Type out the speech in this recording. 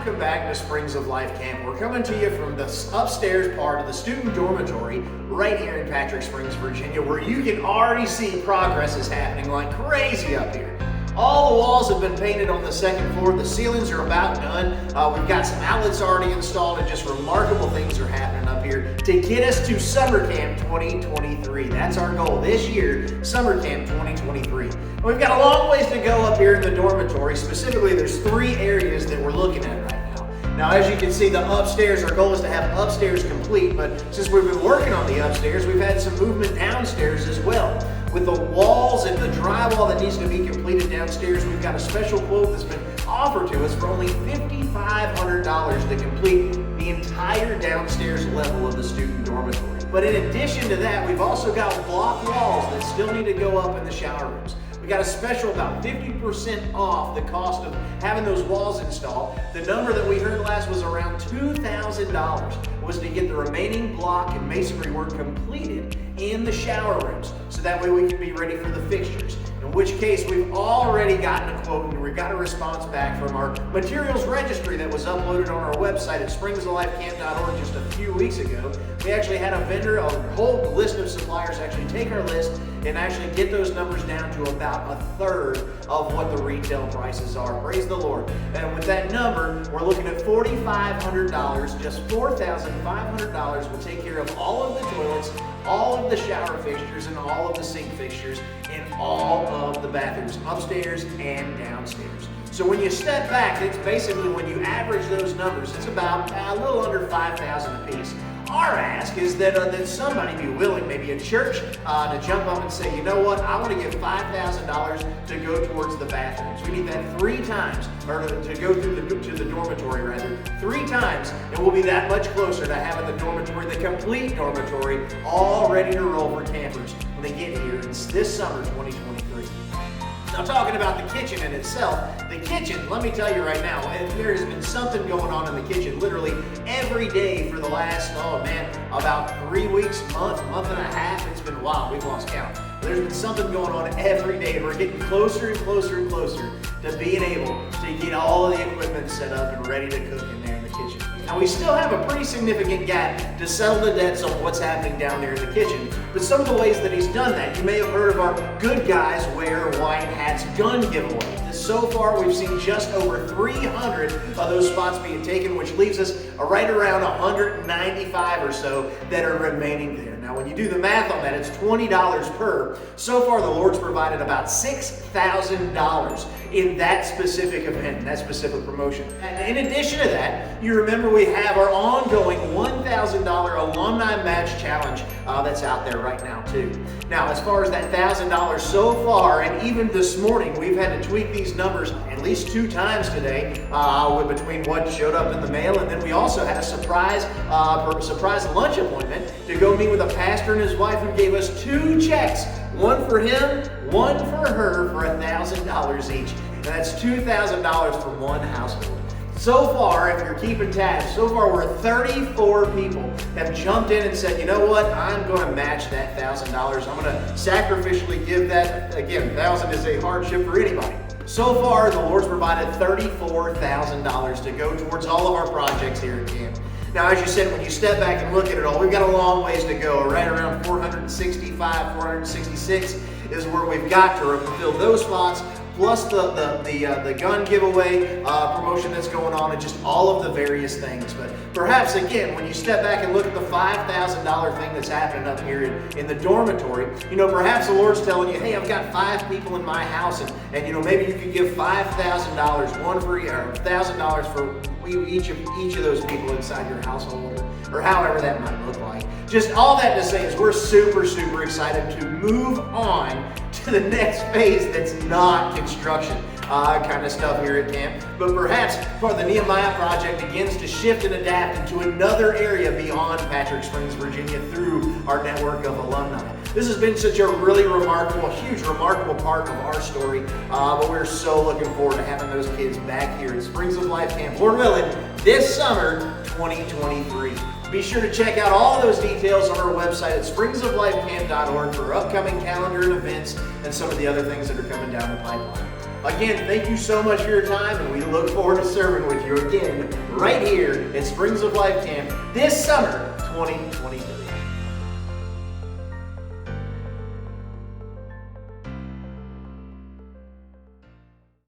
welcome back to Springs of Life Camp. We're coming to you from the upstairs part of the student dormitory right here in Patrick Springs, Virginia, where you can already see progress is happening like crazy up here. All the walls have been painted on the second floor. The ceilings are about done. We've got some outlets already installed, and just remarkable things are happening up here to get us to Summer Camp 2023. That's our goal this year, Summer Camp 2023. We've got a long ways to go up here in the dormitory. Specifically, there's 3 areas that we're looking at right now. Now, as you can see, the upstairs, our goal is to have upstairs complete, but since we've been working on the upstairs, we've had some movement downstairs as well. With the walls and the drywall that needs to be completed downstairs, we've got a special quote that's been offered to us for only $5,500 to complete the entire downstairs level of the student dormitory. But in addition to that, we've also got block walls that still need to go up in the shower rooms. We got a special about 50% off the cost of having those walls installed. The number that we heard last was around $2,000 was to get the remaining block and masonry work completed in the shower rooms, so that way we can be ready for the fixtures. In which case, we've already gotten a quote and we got a response back from our materials registry that was uploaded on our website at springsoflifecamp.org just a few weeks ago. We actually had a vendor, a whole list of suppliers actually take our list and actually get those numbers down to about a third of what the retail prices are. Praise the Lord. And with that number, we're looking at $4,500. Just $4,500 will take care of all of the toilets, all of the shower fixtures, and all of the sink fixtures in all of the bathrooms, upstairs and downstairs. So when you step back, it's basically when you average those numbers, it's about a little under $5,000 a piece. Our ask is that somebody be willing, maybe a church, to jump up and say, you know what, I want to give $5,000 to go towards the bathrooms. We need that 3 times, or to go through to the dormitory rather, 3 times, and we'll be that much closer to having the dormitory, the complete dormitory, all ready to roll for campers when they get here this summer 2023. Now, talking about the kitchen in itself, the kitchen, let me tell you right now, there has been something going on in the kitchen literally every day for the last, about 3 weeks, month and a half. It's been wild. We've lost count. There's been something going on every day, and we're getting closer and closer and closer to being able to get all of the equipment set up and ready to cook in there in the kitchen. Now, we still have a pretty significant gap to settle the debts on what's happening down there in the kitchen, but some of the ways that he's done that, you may have heard of our Good Guys Wear White Hats gun giveaway. So far, we've seen just over 300 of those spots being taken, which leaves us right around 195 or so that are remaining there. Now, when you do the math on that, it's $20 per. So far, the Lord's provided about $6,000 in that specific event, that specific promotion. And in addition to that, you remember we have our ongoing $1,000 alumni match challenge that's out there right now too. Now, as far as that $1,000 so far, and even this morning, we've had to tweak these numbers at least 2 times today between what showed up in the mail, and then we also had a surprise lunch appointment to go meet with a pastor and his wife who gave us 2 checks, one for him, one for her, for $1,000 each. And that's $2,000 from one household. So far, if you're keeping tabs, so far we're 34 people have jumped in and said, you know what, I'm going to match that $1,000. I'm going to sacrificially give that. Again, $1,000 is a hardship for anybody. So far, the Lord's provided $34,000 to go towards all of our projects here at camp. Now, as you said, when you step back and look at it all, we've got a long ways to go. Right around 465, 466 is where we've got to fulfill those spots, plus the gun giveaway promotion that's going on, and just all of the various things. But perhaps, again, when you step back and look at the $5,000 thing that's happening up here in the dormitory, perhaps the Lord's telling you, hey, I've got 5 people in my house, and maybe you could give $5,000, one for or $1,000 for each of those people inside your household, or however that might look like. Just all that to say is we're super, super excited to move on to the next phase that's not construction kind of stuff here at camp, but perhaps part of the Nehemiah project begins to shift and adapt into another area beyond Patrick Springs, Virginia, through our network of alumni. This has been such a really remarkable, huge, remarkable part of our story, but we're so looking forward to having those kids back here at Springs of Life Camp, Lord willing, this summer 2023. Be sure to check out all of those details on our website at springsoflifecamp.org for upcoming calendar and events and some of the other things that are coming down the pipeline. Again, thank you so much for your time, and we look forward to serving with you again right here at Springs of Life Camp this summer 2023.